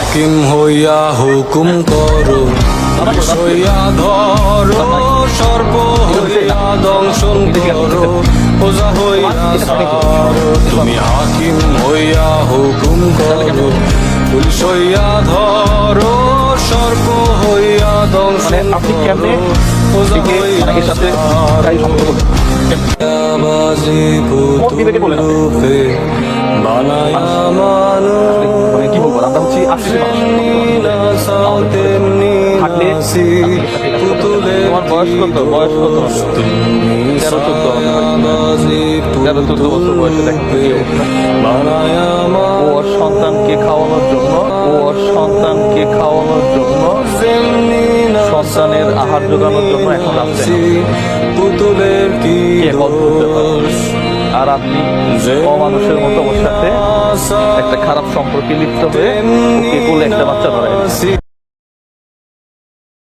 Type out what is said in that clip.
হাকিম হইয়া হুকুম করো, পুলিশ হইয়া ধরো, সর্প হইয়া দংশন করো, ওজা হইয়া সারো। তুমি হাকিম হইয়া হুকুম করো, পুলিশ হইয়া ধরো, সর্প হইয়া দংশন আপনি কেমনে করো, ওজা হইয়া সারো। বাজি পুতুল রূপে বানায়া মানুষ, কি বলবো, আমরা হচ্ছি আসলে থাকলে পুতুলের তোমার বয়স কত? বয়স কত? 13-14 বছর বয়সে দেখেন ও ওর সন্তানকে খাওয়ানোর জন্য সন্তানের আহার জোগানোর জন্য এখন আসছে পুতুলের কি আর আপনি অমানুষের মতো ওর সাথে একটা খারাপ সম্পর্কে লিপ্ত হয়ে ওকে কোলে একটা বাচ্চা